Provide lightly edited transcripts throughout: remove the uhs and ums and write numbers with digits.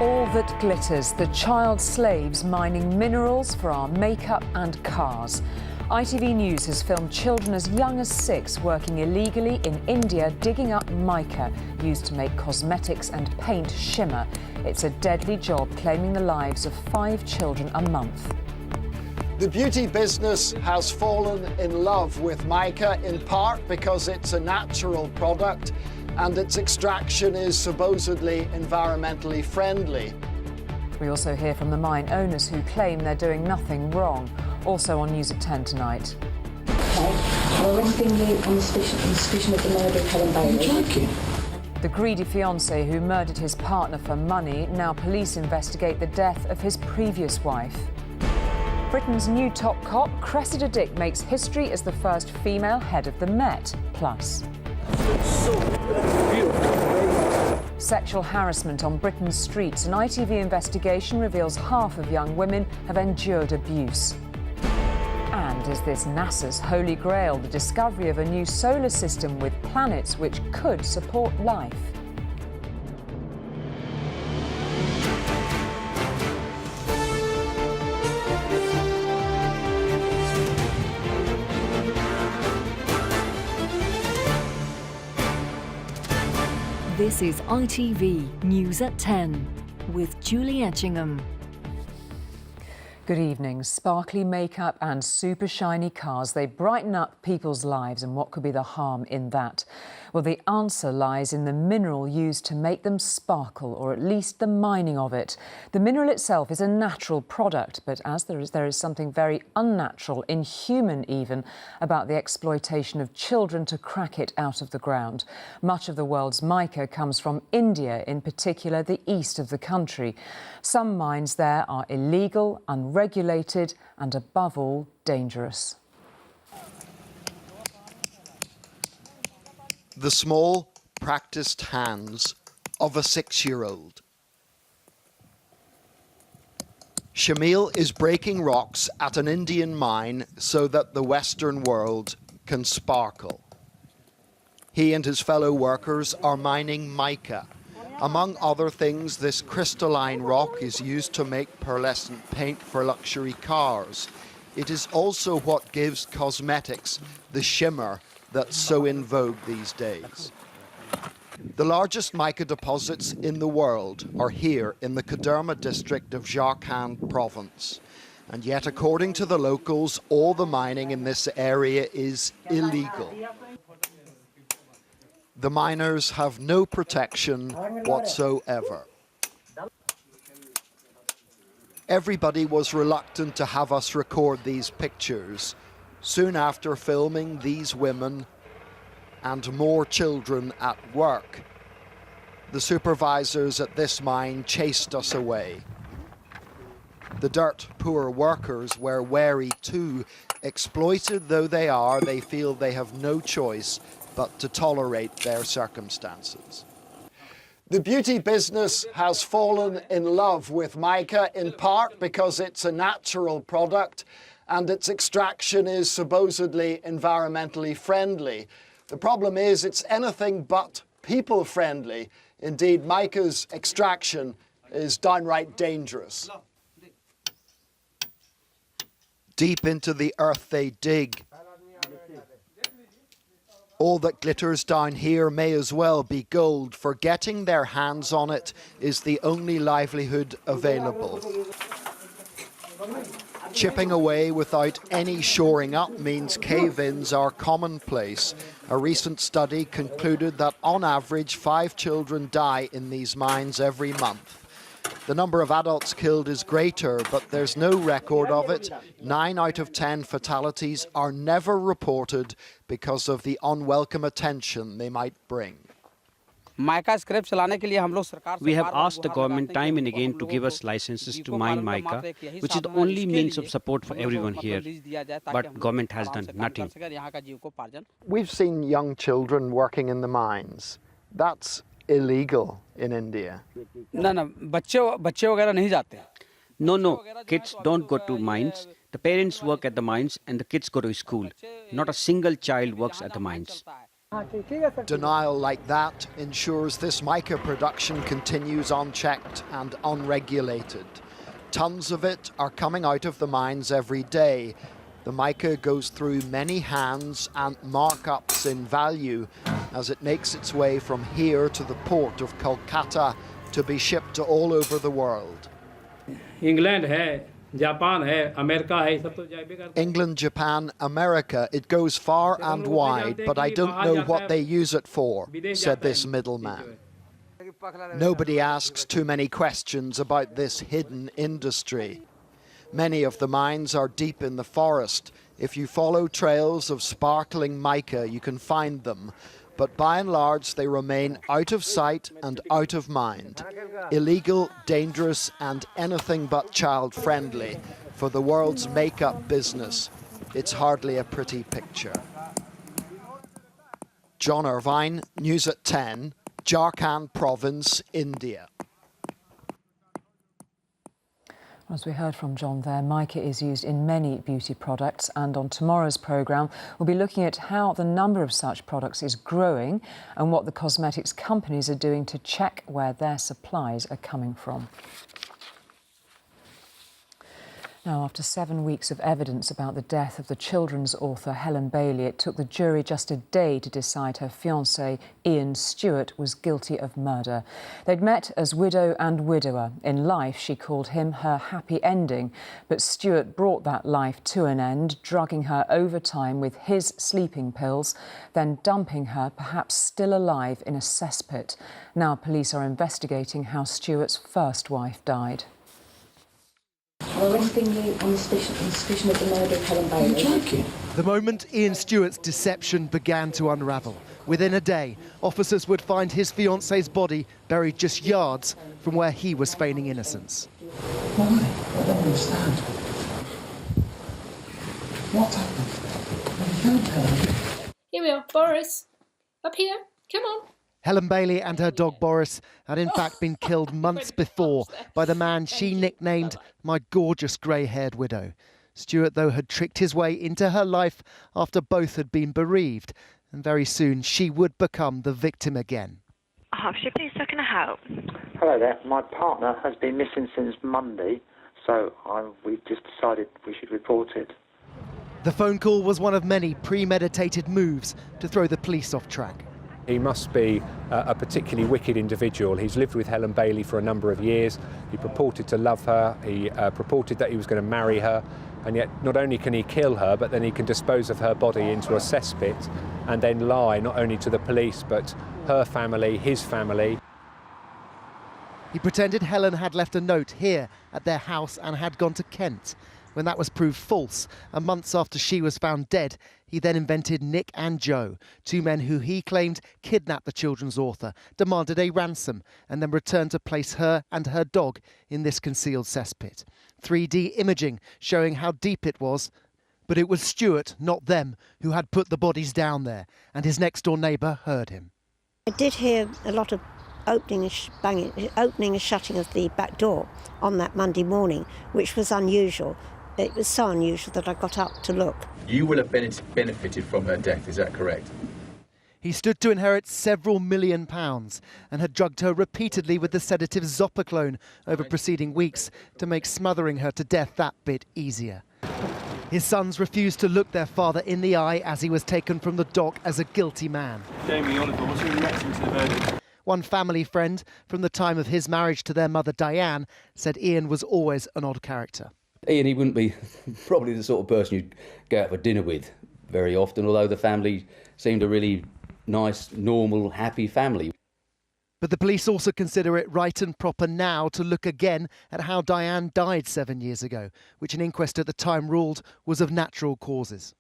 All that glitters, the child slaves mining minerals for our makeup and cars. ITV News has filmed children as young as 6 working illegally in India digging up mica used to make cosmetics and paint shimmer. It's a deadly job, claiming the lives of 5 children a month. The beauty business has fallen in love with mica in part because it's a natural product and its extraction is supposedly environmentally friendly. We also hear from the mine owners who claim they're doing nothing wrong. Also on News at 10 tonight. We're arresting you on suspicion of the murder of Helen Bailey. The greedy fiancé who murdered his partner for money. Now police investigate the death of his previous wife. Britain's new top cop, Cressida Dick, makes history as the first female head of the Met. Plus, sexual harassment on Britain's streets. An ITV investigation reveals half of young women have endured abuse. And is this NASA's holy grail, the discovery of a new solar system with planets which could support life? This is ITV News at 10 with Julie Etchingham. Good evening. Sparkly makeup and super shiny cars, they brighten up people's lives, and what could be the harm in that? Well, the answer lies in the mineral used to make them sparkle, or at least the mining of it. The mineral itself is a natural product, but as there is something very unnatural, inhuman even, about the exploitation of children to crack it out of the ground. Much of the world's mica comes from India, in particular the east of the country. Some mines there are illegal, unregulated and, above all, dangerous. The small, practiced hands of a 6-year-old. Shamil is breaking rocks at an Indian mine so that the Western world can sparkle. He and his fellow workers are mining mica. Among other things, this crystalline rock is used to make pearlescent paint for luxury cars. It is also what gives cosmetics the shimmer that's so in vogue these days. The largest mica deposits in the world are here in the Koderma district of Jharkhand province. And yet, according to the locals, all the mining in this area is illegal. The miners have no protection whatsoever. Everybody was reluctant to have us record these pictures. Soon after filming these women and more children at work, the supervisors at this mine chased us away. The dirt-poor workers were wary too. Exploited though they are, they feel they have no choice but to tolerate their circumstances. The beauty business has fallen in love with mica in part because it's a natural product and its extraction is supposedly environmentally friendly. The problem is it's anything but people-friendly. Indeed, mica's extraction is downright dangerous. Deep into the earth they dig. All that glitters down here may as well be gold, for getting their hands on it is the only livelihood available. Chipping away without any shoring up means cave-ins are commonplace. A recent study concluded that on average 5 children die in these mines every month. The number of adults killed is greater, but there's no record of it. 9 out of 10 fatalities are never reported because of the unwelcome attention they might bring. We have asked the government time and again to give us licenses to mine mica, which is the only means of support for everyone here. But government has done nothing. We've seen young children working in the mines. That's illegal in India. No, kids don't go to mines. The parents work at the mines and the kids go to school. Not a single child works at the mines. Denial like that ensures this mica production continues unchecked and unregulated. Tons of it are coming out of the mines every day. The mica goes through many hands and markups in value as it makes its way from here to the port of Kolkata to be shipped to all over the world. England है, Japan है, America है, सब तो जाए भी England, Japan, America, it goes far and wide, but I don't know what they use it for, said this middleman. Nobody asks too many questions about this hidden industry. Many of the mines are deep in the forest. If you follow trails of sparkling mica, you can find them. But by and large, they remain out of sight and out of mind. Illegal, dangerous, and anything but child-friendly. For the world's make-up business, it's hardly a pretty picture. John Irvine, News at 10, Jharkhand Province, India. As we heard from John there, mica is used in many beauty products, and on tomorrow's programme we'll be looking at how the number of such products is growing and what the cosmetics companies are doing to check where their supplies are coming from. Now, after 7 weeks of evidence about the death of the children's author Helen Bailey, it took the jury just a day to decide her fiancé, Ian Stewart, was guilty of murder. They'd met as widow and widower. In life, she called him her happy ending, but Stewart brought that life to an end, drugging her over time with his sleeping pills, then dumping her, perhaps still alive, in a cesspit. Now police are investigating how Stewart's first wife died. Arresting you on the suspicion of the murder of Helen Bailey. Are you joking? The moment Ian Stewart's deception began to unravel, within a day, officers would find his fiancée's body buried just yards from where he was feigning innocence. Why? I don't understand. What happened? I found Helen. Here we are, Boris. Up here. Come on. Helen Bailey and her dog Boris had in fact been killed months before by the man she nicknamed my gorgeous grey-haired widow. Stewart, though, had tricked his way into her life after both had been bereaved, and very soon she would become the victim again. Hertfordshire Police, how can I help? Hello there. My partner has been missing since Monday, so we've just decided we should report it. The phone call was one of many premeditated moves to throw the police off track. He must be a particularly wicked individual. He's lived with Helen Bailey for a number of years. He purported to love her. He purported that he was going to marry her. And yet not only can he kill her, but then he can dispose of her body into a cesspit and then lie not only to the police, but her family, his family. He pretended Helen had left a note here at their house and had gone to Kent. When that was proved false, and months after she was found dead, he then invented Nick and Joe, two men who he claimed kidnapped the children's author, demanded a ransom, and then returned to place her and her dog in this concealed cesspit. 3D imaging showing how deep it was. But it was Stewart, not them, who had put the bodies down there, and his next-door neighbour heard him. I did hear a lot of opening and shutting of the back door on that Monday morning, which was unusual. It was so unusual that I got up to look. You will have benefited from her death, is that correct? He stood to inherit several £1 million and had drugged her repeatedly with the sedative Zopiclone over preceding weeks to make smothering her to death that bit easier. His sons refused to look their father in the eye as he was taken from the dock as a guilty man. Jamie Oliver, what's your reaction to the verdict? One family friend from the time of his marriage to their mother Diane said Ian was always an odd character. Ian, he wouldn't be probably the sort of person you'd go out for dinner with very often, although the family seemed a really nice, normal, happy family. But the police also consider it right and proper now to look again at how Diane died 7 years ago, which an inquest at the time ruled was of natural causes.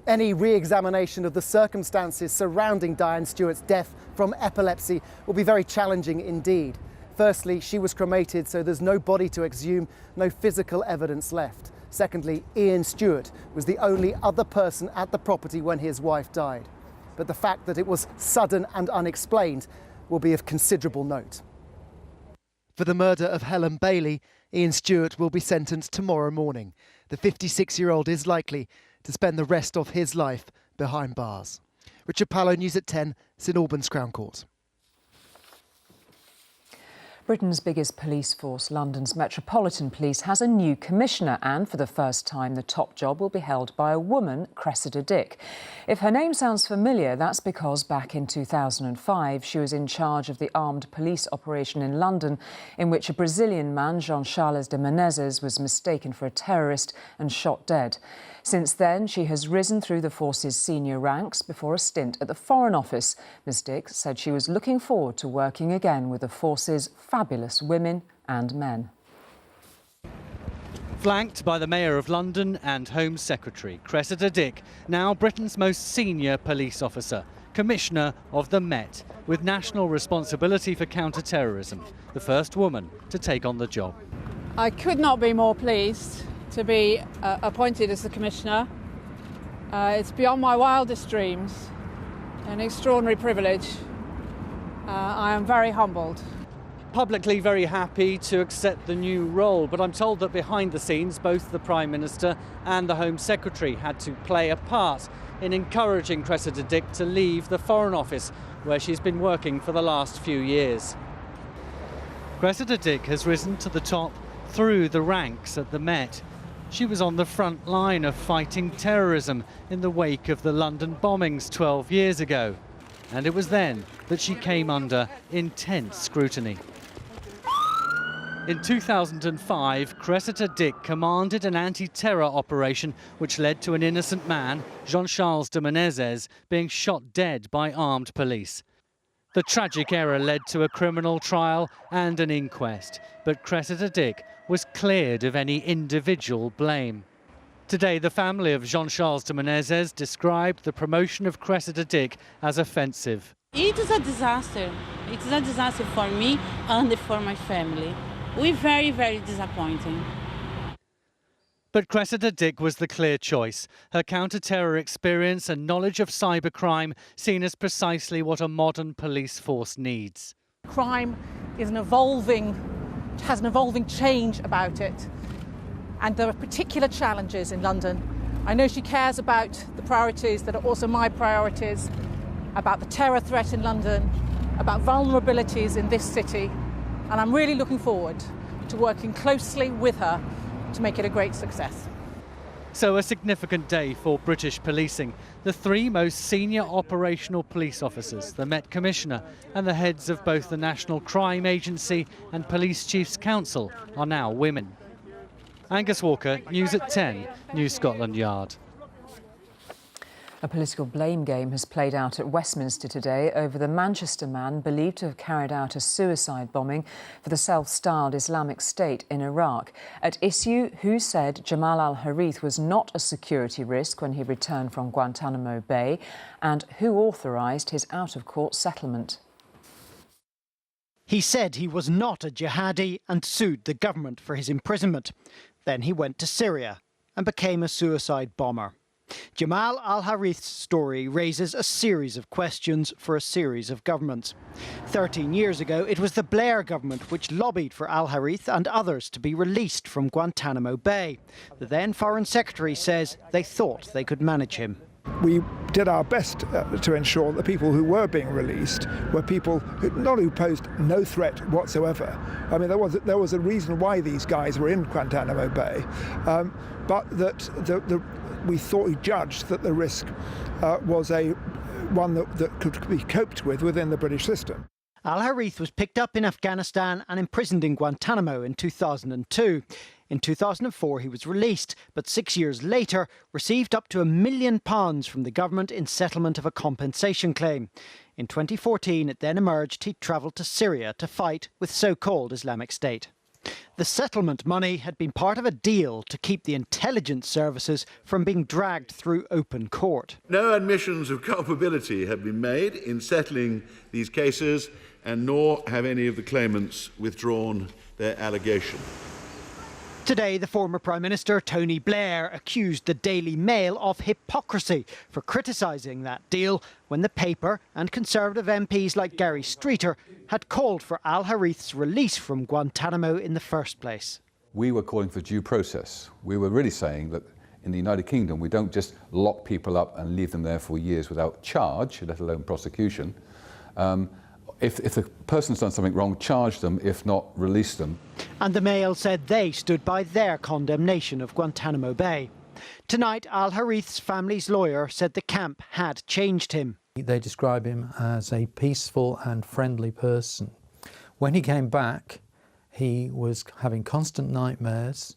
Any re-examination of the circumstances surrounding Diane Stewart's death from epilepsy will be very challenging indeed. Firstly, she was cremated, so there's no body to exhume, no physical evidence left. Secondly, Ian Stewart was the only other person at the property when his wife died. But the fact that it was sudden and unexplained will be of considerable note. For the murder of Helen Bailey, Ian Stewart will be sentenced tomorrow morning. The 56-year-old is likely to spend the rest of his life behind bars. Richard Pallow, News at 10, St Albans Crown Court. Britain's biggest police force, London's Metropolitan Police, has a new commissioner, and for the first time the top job will be held by a woman, Cressida Dick. If her name sounds familiar, that's because back in 2005 she was in charge of the armed police operation in London in which a Brazilian man, Jean-Charles de Menezes, was mistaken for a terrorist and shot dead. Since then, she has risen through the force's senior ranks before a stint at the Foreign Office. Ms Dick said she was looking forward to working again with the force's fabulous women and men. Flanked by the Mayor of London and Home Secretary, Cressida Dick, now Britain's most senior police officer, Commissioner of the Met, with national responsibility for counter-terrorism, the first woman to take on the job. I could not be more pleased to be appointed as the Commissioner. It's beyond my wildest dreams, an extraordinary privilege. I am very humbled. Publicly very happy to accept the new role, but I'm told that behind the scenes both the Prime Minister and the Home Secretary had to play a part in encouraging Cressida Dick to leave the Foreign Office, where she's been working for the last few years. Cressida Dick has risen to the top through the ranks at the Met. She was on the front line of fighting terrorism in the wake of the London bombings 12 years ago. And it was then that she came under intense scrutiny. In 2005, Cressida Dick commanded an anti-terror operation which led to an innocent man, Jean-Charles de Menezes, being shot dead by armed police. The tragic error led to a criminal trial and an inquest, but Cressida Dick was cleared of any individual blame. Today, the family of Jean-Charles de Menezes described the promotion of Cressida Dick as offensive. It is a disaster. It is a disaster for me and for my family. We're very, very disappointing. But Cressida Dick was the clear choice. Her counter-terror experience and knowledge of cybercrime seen as precisely what a modern police force needs. Crime is has an evolving change about it. And there are particular challenges in London. I know she cares about the priorities that are also my priorities, about the terror threat in London, about vulnerabilities in this city. And I'm really looking forward to working closely with her to make it a great success. So a significant day for British policing. The three most senior operational police officers, the Met Commissioner and the heads of both the National Crime Agency and Police Chiefs Council are now women. Angus Walker, News at 10, New Scotland Yard. A political blame game has played out at Westminster today over the Manchester man believed to have carried out a suicide bombing for the self-styled Islamic State in Iraq. At issue, who said Jamal al-Harith was not a security risk when he returned from Guantanamo Bay, and who authorised his out-of-court settlement. He said he was not a jihadi and sued the government for his imprisonment. Then he went to Syria and became a suicide bomber. Jamal al-Harith's story raises a series of questions for a series of governments. 13 years ago, it was the Blair government which lobbied for al-Harith and others to be released from Guantanamo Bay. The then Foreign Secretary says they thought they could manage him. We did our best to ensure that the people who were being released were people who posed no threat whatsoever. I mean, there was a reason why these guys were in Guantanamo Bay, but that we judged that the risk was one that could be coped with within the British system. Al-Harith was picked up in Afghanistan and imprisoned in Guantanamo in 2002. In 2004 he was released, but 6 years later received up to £1 million from the government in settlement of a compensation claim. In 2014 it then emerged he'd travelled to Syria to fight with so-called Islamic State. The settlement money had been part of a deal to keep the intelligence services from being dragged through open court. No admissions of culpability have been made in settling these cases, and nor have any of the claimants withdrawn their allegation. Today, the former Prime Minister, Tony Blair, accused the Daily Mail of hypocrisy for criticising that deal when the paper and Conservative MPs like Gary Streeter had called for al-Harith's release from Guantanamo in the first place. We were calling for due process. We were really saying that in the United Kingdom, we don't just lock people up and leave them there for years without charge, let alone prosecution. If the person's done something wrong, charge them, if not, release them. And the Mail said they stood by their condemnation of Guantanamo Bay. Tonight, Al-Harith's family's lawyer said the camp had changed him. They describe him as a peaceful and friendly person. When he came back, he was having constant nightmares.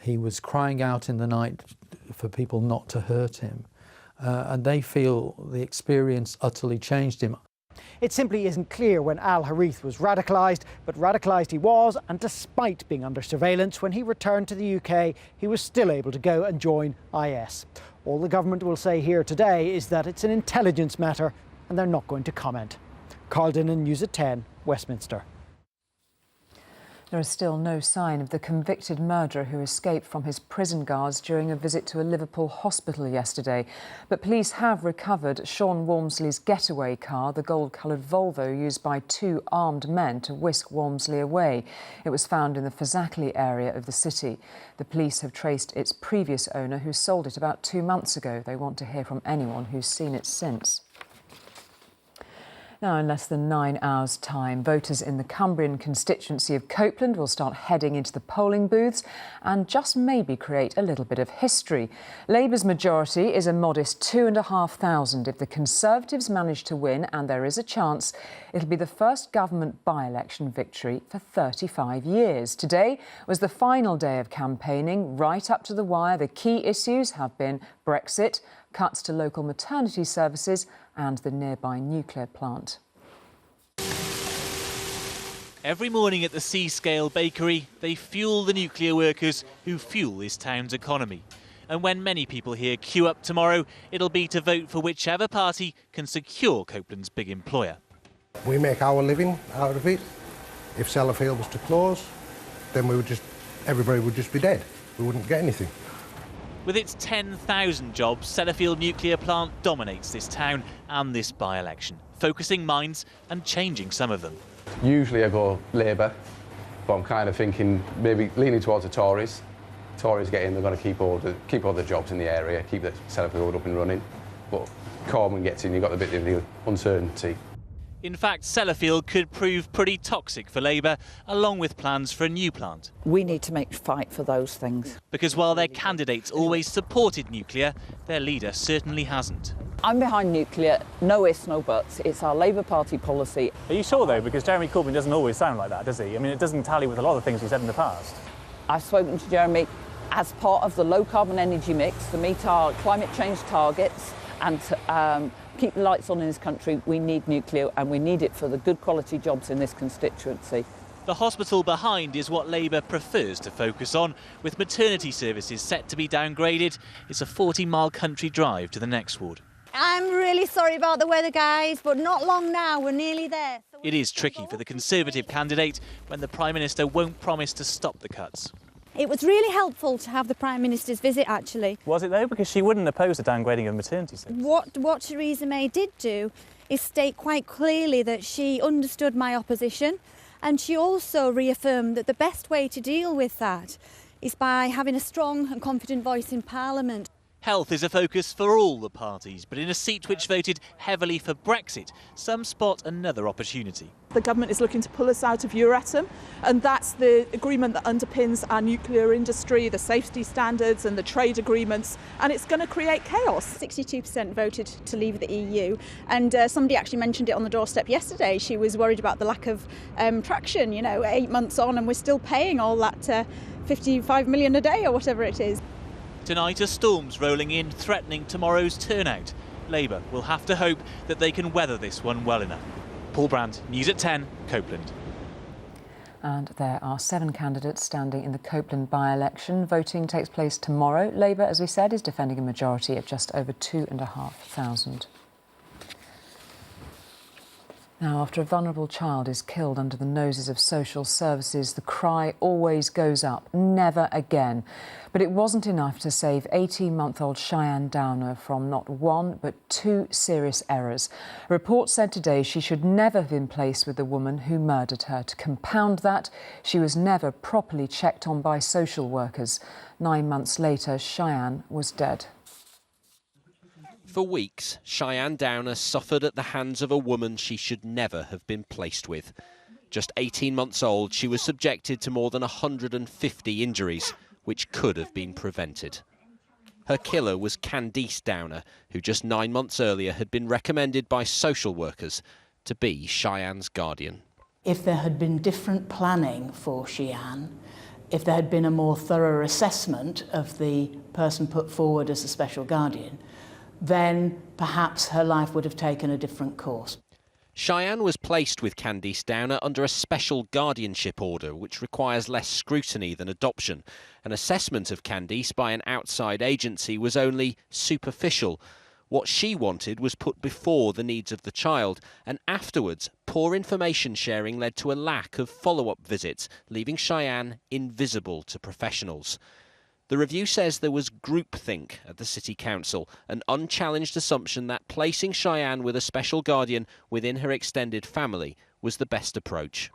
He was crying out in the night for people not to hurt him. And they feel the experience utterly changed him. It simply isn't clear when Al-Harith was radicalised, but radicalised he was, and despite being under surveillance, when he returned to the UK, he was still able to go and join IS. All the government will say here today is that it's an intelligence matter and they're not going to comment. Carl Dinnan, News at 10, Westminster. There is still no sign of the convicted murderer who escaped from his prison guards during a visit to a Liverpool hospital yesterday. But police have recovered Sean Walmsley's getaway car, the gold-coloured Volvo used by two armed men to whisk Walmsley away. It was found in the Fazakerley area of the city. The police have traced its previous owner, who sold it about 2 months ago. They want to hear from anyone who's seen it since. Now, in less than 9 hours' time, voters in the Cumbrian constituency of Copeland will start heading into the polling booths and just maybe create a little bit of history. Labour's majority is a modest 2,500. If the Conservatives manage to win, and there is a chance, it'll be the first government by-election victory for 35 years. Today was the final day of campaigning, right up to the wire. The key issues have been Brexit, cuts to local maternity services and the nearby nuclear plant. Every morning at the Seascale Bakery, they fuel the nuclear workers who fuel this town's economy. And when many people here queue up tomorrow, it'll be to vote for whichever party can secure Copeland's big employer. We make our living out of it. If Sellafield was to close, then everybody would just be dead. We wouldn't get anything. With its 10,000 jobs, Sellafield nuclear plant dominates this town and this by-election, focusing minds and changing some of them. Usually I go Labour, but I'm kind of thinking maybe leaning towards the Tories. Tories get in, they're going to keep all the jobs in the area, keep the Sellafield up and running. But Corbyn gets in, you've got a bit of the uncertainty. In fact, Sellafield could prove pretty toxic for Labour, along with plans for a new plant. We need to fight for those things. Because while their candidates always supported nuclear, their leader certainly hasn't. I'm behind nuclear, no ifs, no buts. It's our Labour Party policy. Are you sure, though? Because Jeremy Corbyn doesn't always sound like that, does he? I mean, it doesn't tally with a lot of things he's said in the past. I've spoken to Jeremy as part of the low-carbon energy mix to meet our climate change targets and to keep the lights on in this country. We need nuclear, and we need it for the good quality jobs in this constituency. The hospital behind is what Labour prefers to focus on, with maternity services set to be downgraded. It's a 40-mile country drive to the next ward. I'm really sorry about the weather, guys, but not long now, we're nearly there. It is tricky for the Conservative candidate when the Prime Minister won't promise to stop the cuts. It was really helpful to have the Prime Minister's visit, actually. Was it, though? Because she wouldn't oppose the downgrading of maternity services. What Theresa May did do is state quite clearly that she understood my opposition, and she also reaffirmed that the best way to deal with that is by having a strong and confident voice in Parliament. Health is a focus for all the parties, but in a seat which voted heavily for Brexit, some spot another opportunity. The government is looking to pull us out of Euratom, and that's the agreement that underpins our nuclear industry, the safety standards and the trade agreements, and it's going to create chaos. 62% voted to leave the EU, and somebody actually mentioned it on the doorstep yesterday. She was worried about the lack of traction, 8 months on, and we're still paying all that 55 million a day or whatever it is. Tonight, a storm's rolling in, threatening tomorrow's turnout. Labour will have to hope that they can weather this one well enough. Paul Brandt, News at 10, Copeland. And there are 7 candidates standing in the Copeland by-election. Voting takes place tomorrow. Labour, as we said, is defending a majority of just over 2,500. Now, after a vulnerable child is killed under the noses of social services, the cry always goes up, never again. But it wasn't enough to save 18-month-old Cheyenne Downer from not one, but two serious errors. A report said today she should never have been placed with the woman who murdered her. To compound that, she was never properly checked on by social workers. 9 months later, Cheyenne was dead. For weeks, Cheyenne Downer suffered at the hands of a woman she should never have been placed with. Just 18 months old, she was subjected to more than 150 injuries, which could have been prevented. Her killer was Candice Downer, who just 9 months earlier had been recommended by social workers to be Cheyenne's guardian. If there had been different planning for Cheyenne, if there had been a more thorough assessment of the person put forward as a special guardian, then perhaps her life would have taken a different course. Cheyenne was placed with Candice Downer under a special guardianship order, which requires less scrutiny than adoption. An assessment of Candice by an outside agency was only superficial. What she wanted was put before the needs of the child, and afterwards, poor information sharing led to a lack of follow-up visits, leaving Cheyenne invisible to professionals. The review says there was groupthink at the City Council, an unchallenged assumption that placing Cheyenne with a special guardian within her extended family was the best approach.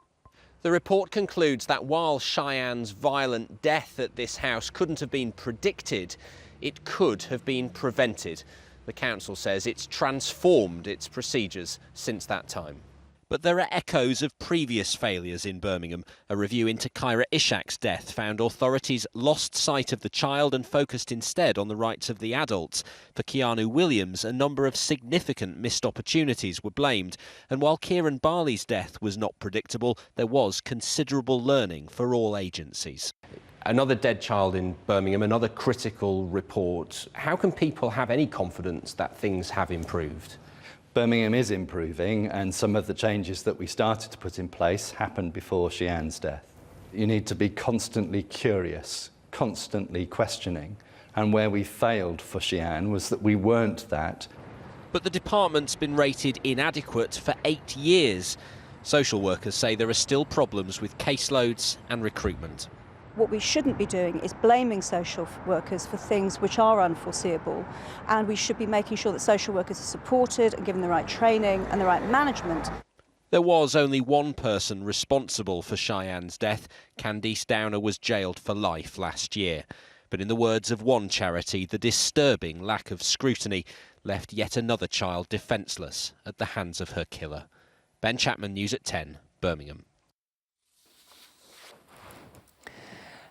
The report concludes that while Cheyenne's violent death at this house couldn't have been predicted, it could have been prevented. The council says it's transformed its procedures since that time. But there are echoes of previous failures in Birmingham. A review into Kyra Ishak's death found authorities lost sight of the child and focused instead on the rights of the adults. For Keanu Williams, a number of significant missed opportunities were blamed. And while Kieran Barley's death was not predictable, there was considerable learning for all agencies. Another dead child in Birmingham, another critical report. How can people have any confidence that things have improved? Birmingham is improving, and some of the changes that we started to put in place happened before Cheyenne's death. You need to be constantly curious, constantly questioning, and where we failed for Cheyenne was that we weren't that. But the department's been rated inadequate for 8 years. Social workers say there are still problems with caseloads and recruitment. What we shouldn't be doing is blaming social workers for things which are unforeseeable, and we should be making sure that social workers are supported and given the right training and the right management. There was only one person responsible for Cheyenne's death. Candice Downer was jailed for life last year. But in the words of one charity, the disturbing lack of scrutiny left yet another child defenceless at the hands of her killer. Ben Chapman, News at 10, Birmingham.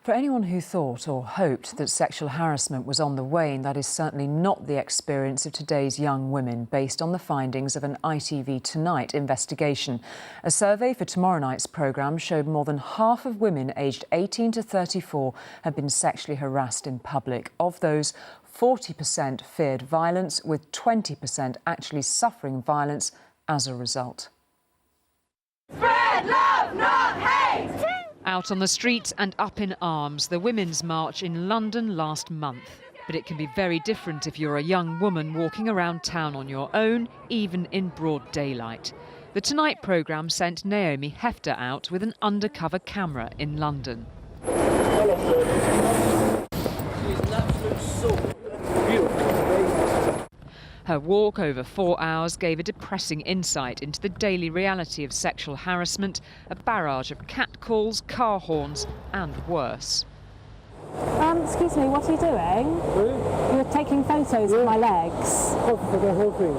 For anyone who thought or hoped that sexual harassment was on the wane, that is certainly not the experience of today's young women, based on the findings of an ITV Tonight investigation. A survey for tomorrow night's programme showed more than half of women aged 18 to 34 had been sexually harassed in public. Of those, 40% feared violence, with 20% actually suffering violence as a result. Spread love, not hate! Out on the streets and up in arms, the Women's March in London last month. But it can be very different if you're a young woman walking around town on your own, even in broad daylight. The Tonight programme sent Naomi Hefter out with an undercover camera in London. She's an absolute soul. Her walk over 4 hours gave a depressing insight into the daily reality of sexual harassment, a barrage of catcalls, car horns and worse. Excuse me, what are you doing? You're taking photos of my legs. For the whole thing.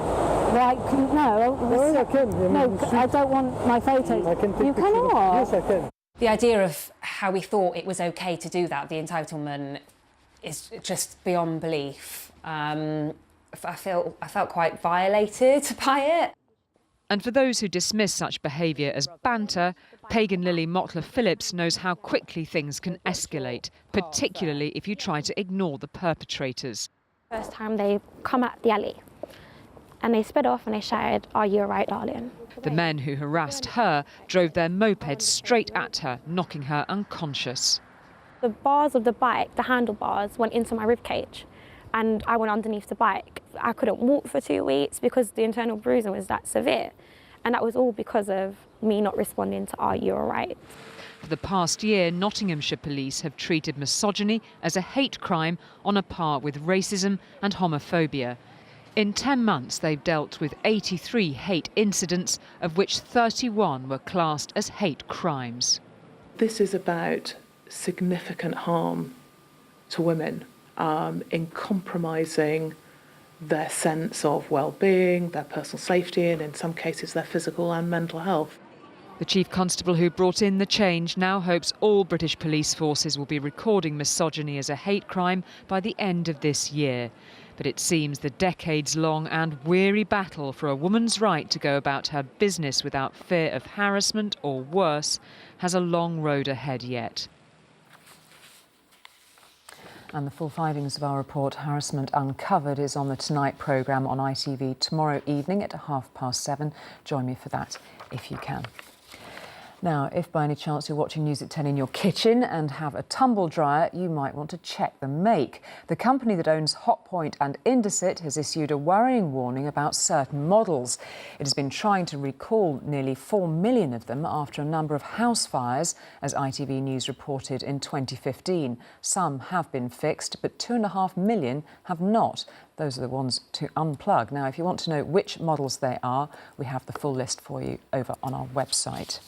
Right, no, I can. No, I don't want my photos. I can take you cannot. Yes, I can. The idea of how we thought it was okay to do that, the entitlement, is just beyond belief. I felt quite violated by it. And for those who dismiss such behaviour as banter, Pagan Lily Mottler-Phillips knows how quickly things can escalate, particularly if you try to ignore the perpetrators. First time they come at the alley and they sped off and they shouted, "Are you alright, darling?" The men who harassed her drove their moped straight at her, knocking her unconscious. The bars of the bike, the handlebars, went into my ribcage and I went underneath the bike. I couldn't walk for 2 weeks because the internal bruising was that severe. And that was all because of me not responding to "Are you all right?" For the past year, Nottinghamshire police have treated misogyny as a hate crime on a par with racism and homophobia. In 10 months, they've dealt with 83 hate incidents, of which 31 were classed as hate crimes. This is about significant harm to women in compromising their sense of well-being, their personal safety, and in some cases their physical and mental health. The Chief Constable who brought in the change now hopes all British police forces will be recording misogyny as a hate crime by the end of this year. But it seems the decades-long and weary battle for a woman's right to go about her business without fear of harassment or worse has a long road ahead yet. And the full findings of our report, Harassment Uncovered, is on the Tonight programme on ITV tomorrow evening at 7:30. Join me for that if you can. Now, if by any chance you're watching News at 10 in your kitchen and have a tumble dryer, you might want to check the make. The company that owns Hotpoint and Indesit has issued a worrying warning about certain models. It has been trying to recall nearly 4 million of them after a number of house fires, as ITV News reported in 2015. Some have been fixed, but 2.5 million have not. Those are the ones to unplug. Now, if you want to know which models they are, we have the full list for you over on our website.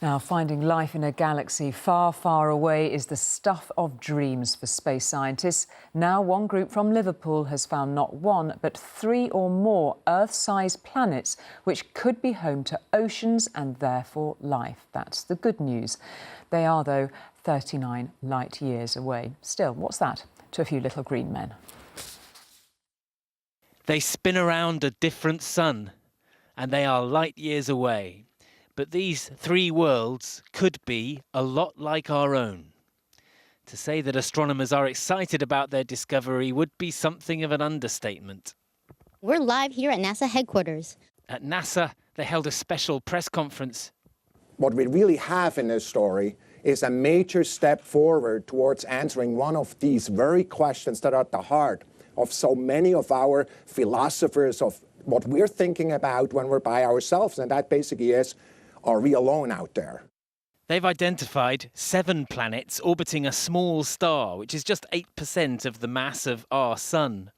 Now, finding life in a galaxy far, far away is the stuff of dreams for space scientists. Now, one group from Liverpool has found not one, but 3 or more Earth-sized planets which could be home to oceans and therefore life. That's the good news. They are, though, 39 light years away. Still, what's that to a few little green men? They spin around a different sun, and they are light years away. But these 3 worlds could be a lot like our own. To say that astronomers are excited about their discovery would be something of an understatement. We're live here at NASA headquarters. At NASA, they held a special press conference. What we really have in this story is a major step forward towards answering one of these very questions that are at the heart of so many of our philosophers, of what we're thinking about when we're by ourselves, and that basically is, are we alone out there? They've identified 7 planets orbiting a small star, which is just 8% of the mass of our Sun.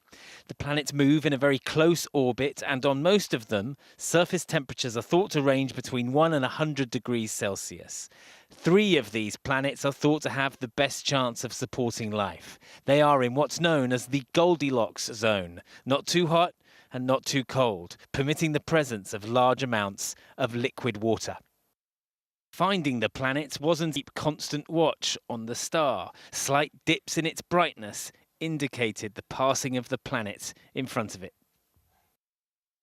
The planets move in a very close orbit, and on most of them, surface temperatures are thought to range between 1 and 100 degrees Celsius. 3 of these planets are thought to have the best chance of supporting life. They are in what's known as the Goldilocks zone, not too hot and not too cold, permitting the presence of large amounts of liquid water. Finding the planets wasn't keep constant watch on the star. Slight dips in its brightness indicated the passing of the planets in front of it.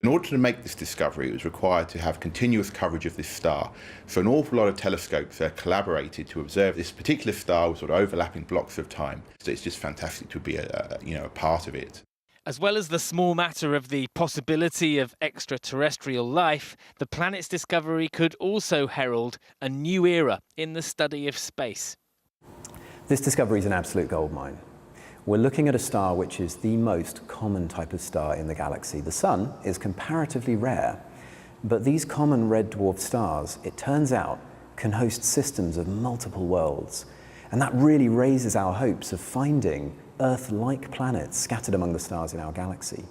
In order to make this discovery, it was required to have continuous coverage of this star. So an awful lot of telescopes collaborated to observe this particular star with sort of overlapping blocks of time. So it's just fantastic to be a part of it. As well as the small matter of the possibility of extraterrestrial life, the planet's discovery could also herald a new era in the study of space. This discovery is an absolute goldmine. We're looking at a star which is the most common type of star in the galaxy. The Sun is comparatively rare, but these common red dwarf stars, it turns out, can host systems of multiple worlds. And that really raises our hopes of finding Earth-like planets scattered among the stars in our galaxy.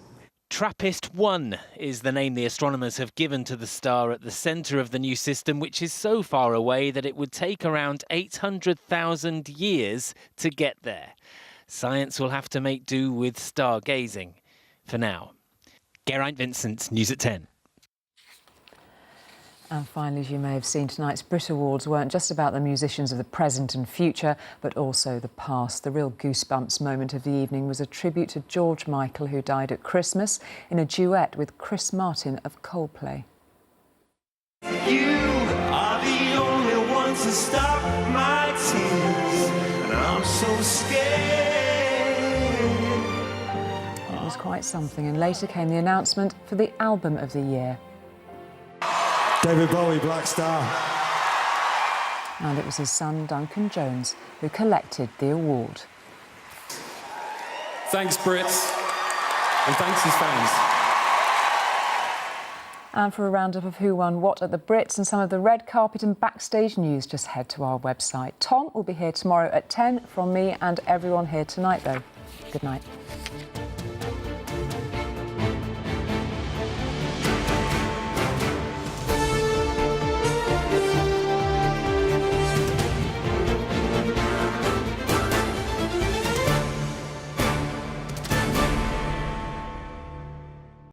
TRAPPIST-1 is the name the astronomers have given to the star at the centre of the new system, which is so far away that it would take around 800,000 years to get there. Science will have to make do with stargazing for now. Geraint Vincent, News at 10. And finally, as you may have seen, tonight's Brit Awards weren't just about the musicians of the present and future, but also the past. The real goosebumps moment of the evening was a tribute to George Michael, who died at Christmas, in a duet with Chris Martin of Coldplay. You are the only one to stop my tears, and I'm so scared. It was quite something, and later came the announcement for the album of the year. David Bowie, Black Star. And it was his son, Duncan Jones, who collected the award. Thanks, Brits, and thanks his fans. And for a roundup of who won what at the Brits and some of the red carpet and backstage news, just head to our website. Tom will be here tomorrow at 10 from me and everyone here tonight, though. Good night.